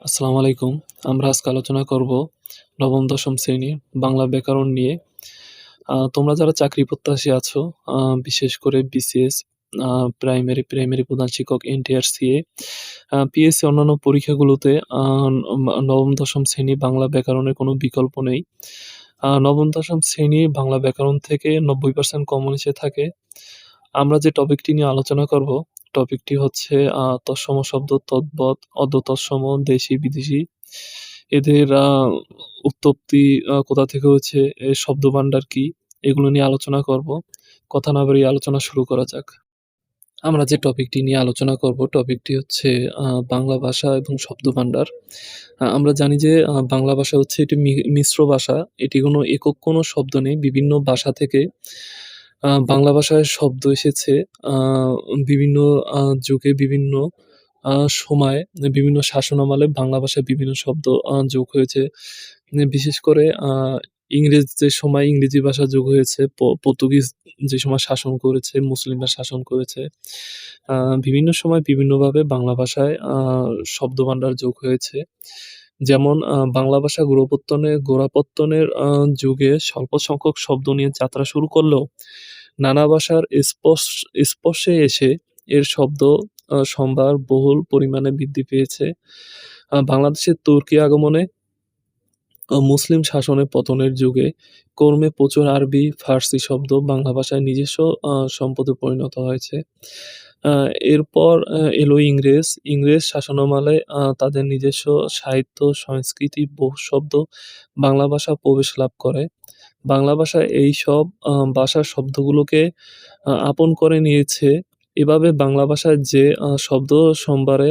আসসালামু আলাইকুম। আমরা আজকে আলোচনা করব নবম-দশম শ্রেণী বাংলা ব্যাকরণ নিয়ে। তোমরা যারা চাকরি প্রত্যাশী আছো, আ বিশেষ করে বিসিএস, আ প্রাইমারি প্রধান শিক্ষক, এনটিআর, সিএ, পিএসসি অন্যান্য পরীক্ষাগুলোতে আ নবম-দশম শ্রেণী বাংলা ব্যাকরণের কোনো বিকল্প নেই। নবম-দশম শ্রেণী বাংলা ব্যাকরণ থেকে 90% কমন এসে থাকে। আমরা যে টপিকটি নিয়ে আলোচনা করব, টপিকটি হচ্ছে তৎসম শব্দ, তদ্বৎ, অর্ধতৎসম, দেশি, বিদেশি। এদের উৎপত্তি কোথা থেকে হয়েছে, এর শব্দভান্ডার কি? এগুলো নিয়ে আলোচনা করব। কথা না বাড়িয়ে আলোচনা শুরু করা যাক। আমরা যে টপিকটি নিয়ে আলোচনা করব, টপিকটি হচ্ছে বাংলা ভাষা এবং শব্দভান্ডার। আমরা জানি যে বাংলা ভাষা হচ্ছে এটি মিশ্র ভাষা। এটি কোনো একক কোনো শব্দ নেই। বিভিন্ন ভাষা থেকে বাংলা ভাষায় শব্দ এসেছে। আ বিভিন্ন যুগে বিভিন্ন সময় বিভিন্ন শাসনামলে বাংলা ভাষায় বিভিন্ন শব্দ যোগ হয়েছে। বিশেষ করে ইংরেজদের সময় ইংরেজি ভাষা যোগ হয়েছে। পর্তুগিজ যে সময় শাসন করেছে, মুসলিমরা শাসন করেছে। আ বিভিন্ন সময় বিভিন্নভাবে বাংলা ভাষায় শব্দভান্ডার যোগ হয়েছে। যেমন বাংলা ভাষা গোড়াপত্তনের যুগে স্বল্প সংখ্যক শব্দ নিয়ে যাত্রা শুরু করলেও নানা ভাষার স্পর্শে এসে এর শব্দ সম্ভার বহুল পরিমাণে বৃদ্ধি পেয়েছে। বাংলাদেশের তুর্কি আগমনে মুসলিম শাসনের পতনের যুগে কর্মে প্রচুর আরবি, ফার্সি শব্দ বাংলা ভাষায় নিজস্ব সম্পদে পরিণত হয়েছে। আ এরপর এলো ইংরেজ। ইংরেজ শাসনামলে তাদের নিজস্ব সাহিত্য, সংস্কৃতি, বহু শব্দ বাংলা ভাষা প্রবেশ লাভ করে। বাংলা ভাষা এইসব ভাষার শব্দগুলোকে আপন করে নিয়েছে। এভাবে বাংলা ভাষায় যে শব্দ সম্ভারে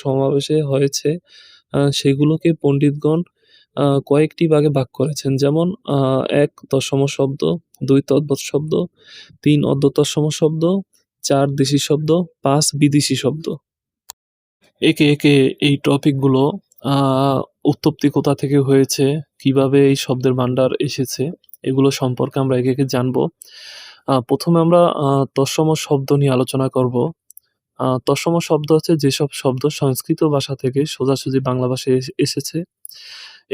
সমাবেশে হয়েছে, সেগুলোকে পণ্ডিতগণ কয়েকটি ভাগে ভাগ করেছেন। যেমন ১ তৎসম শব্দ, ২ তদ্ভব শব্দ, ৩ অর্ধতৎসম শব্দ, ৪ দেশি শব্দ, ৫ বিদেশি শব্দ। একে এই টপিকগুলো আ উৎপত্তি কোথা থেকে হয়েছে, কিভাবে এই শব্দের ভান্ডার এসেছে, এগুলো সম্পর্কে আমরা একে জানবো। ১ম এ আমরা তৎসম শব্দ নিয়ে আলোচনা করব। তৎসম শব্দ হচ্ছে যেসব শব্দ সংস্কৃত ভাষা থেকে সোজাসুজি বাংলা ভাষায় এসেছে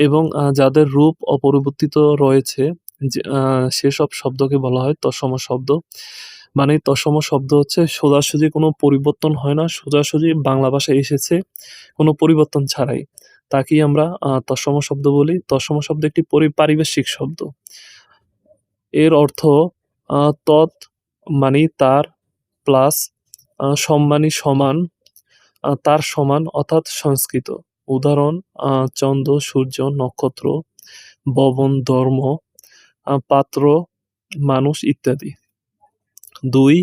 এবং যাদের রূপ অপরিবর্তিত রয়েছে, যে সেসব শব্দকে বলা হয় তৎসম শব্দ। মানে তৎসম শব্দ হচ্ছে সোজাসুজি কোনো পরিবর্তন হয় না, সোজাসুজি বাংলা ভাষায় এসেছে কোনো পরিবর্তন ছাড়াই। তাকেই আমরা তৎসম শব্দ বলি। তৎসম শব্দ একটি পারিভাষিক শব্দ। এর অর্থ তৎ মানেই তার, প্লাস সম মানেই সমান, তার সমান অর্থাৎ সংস্কৃত। উদাহরণ: চন্দ্র, সূর্য, নক্ষত্র, ভবন, ধর্ম, পাত্র, মানুষ ইত্যাদি। ২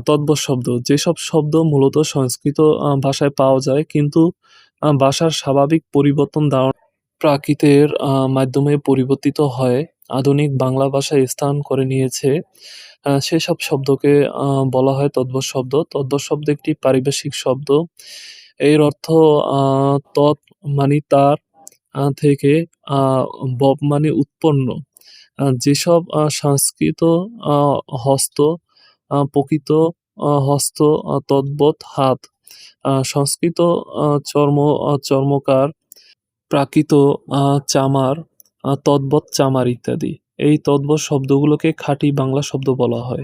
তদ্ভব শব্দ: যেসব শব্দ মূলত সংস্কৃত ভাষায় পাওয়া যায় কিন্তু ভাষার স্বাভাবিক পরিবর্তন প্রাকৃতের মাধ্যমে পরিবর্তিত হয়ে আধুনিক বাংলা ভাষায় স্থান করে নিয়েছে, সেসব শব্দকে বলা হয় তদ্ভব শব্দ। তদ্ভব শব্দ একটি পারিভাষিক শব্দ। এর অর্থ তৎ মানে তার, থেকে আ বব মানে উৎপন্ন। যেসব সংস্কৃত আ হস্ত, প্রকৃত হস্ত, তদ্বৎ হাত, সংস্কৃত চর্মকার, প্রাকৃত চামার, তদ্বৎ চামার ইত্যাদি। এই তদ্ভব শব্দগুলোকে খাঁটি বাংলা শব্দ বলা হয়।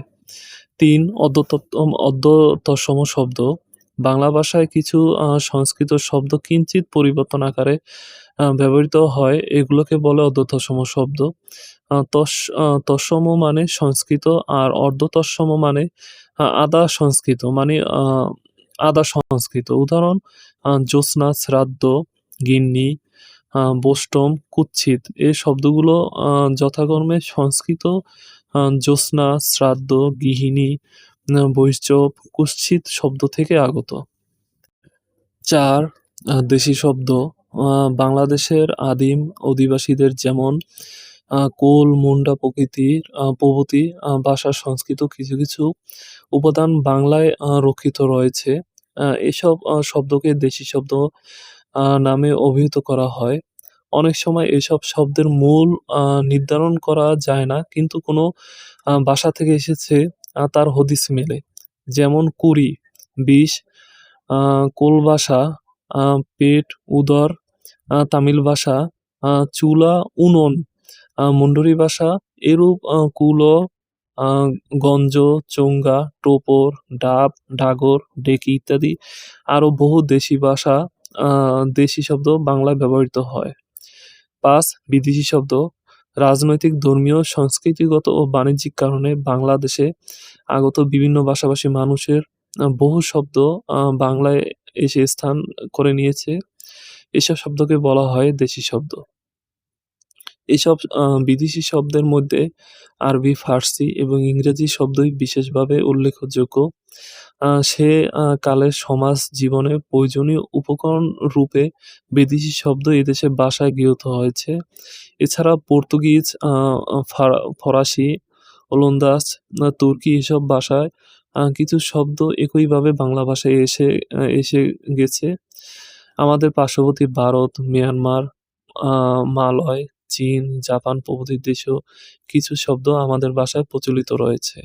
৩ অর্ধতৎসম শব্দ: বাংলা ভাষায় কিছু সংস্কৃত শব্দ কিঞ্চিৎ পরিবর্তন আকারে ব্যবহৃত হয়, এগুলোকে বলে অর্ধতৎসম শব্দ। তৎসম মানে সংস্কৃত আর অর্ধতৎসম মানে আধা সংস্কৃত, মানে আধা সংস্কৃত। উদাহরণ: জ্যোৎস্না, শ্রাদ্ধ, গিন্নি, বোষ্টম, কুৎসিত। এই শব্দগুলো যথাক্রমে সংস্কৃত জ্যোৎস্না, শ্রাদ্ধ, গৃহিণী, বৈষ্ণব, কুৎসিত শব্দ থেকে আগত। ৪ দেশি শব্দ: বাংলাদেশের আদিম অধিবাসীদের যেমন কোল, মুন্ডা প্রভৃতি ভাষার সংস্কৃত কিছু উপাদান বাংলায় রক্ষিত রয়েছে। এসব শব্দকে দেশি শব্দ নামে অভিহিত করা হয়। অনেক সময় এসব শব্দের মূল নির্ধারণ করা যায় না, কিন্তু কোনো ভাষা থেকে এসেছে তার হদিস মেলে। যেমন কুড়ি, ২০, কোলবাসা, পেট, উদর, তামিল ভাষা, চুলা, উনন, মুন্ডরি ভাষা, এরূপ কুলো, আ গঞ্জ, চোঙ্গা, টোপর, ডাব, ডাগর, ডেকি ইত্যাদি আরো বহু দেশি ভাষা, আ দেশি শব্দ বাংলায় ব্যবহৃত হয়। ৫. বিদেশি শব্দ। রাজনৈতিক, ধর্মীয়, সংস্কৃতিগত ও বাণিজ্যিক কারণে বাংলাদেশে আগত বিভিন্ন ভাষাভাষী মানুষের বহু শব্দ বাংলায় এসে স্থান করে নিয়েছে। এসব শব্দকে বলা হয় দেশি শব্দ। এসব বিদেশি শব্দের মধ্যে আরবি, ফার্সি এবং ইংরেজি শব্দই বিশেষভাবে উল্লেখযোগ্য। সে কালের সমাজ জীবনে প্রয়োজনীয় উপকরণ রূপে বিদেশি শব্দ এদেশে ভাষায় গৃহীত হয়েছে। এছাড়া পর্তুগিজ, আ আ ফা ফরাসি, ওলন্দাজ, তুর্কি এসব ভাষায় কিছু শব্দ একইভাবে বাংলা ভাষায় এসে গেছে। আমাদের পার্শ্ববর্তী ভারত, মিয়ানমার, মালয়, চীন, জাপান প্রভৃতি দেশেও কিছু শব্দ আমাদের ভাষায় প্রচলিত রয়েছে।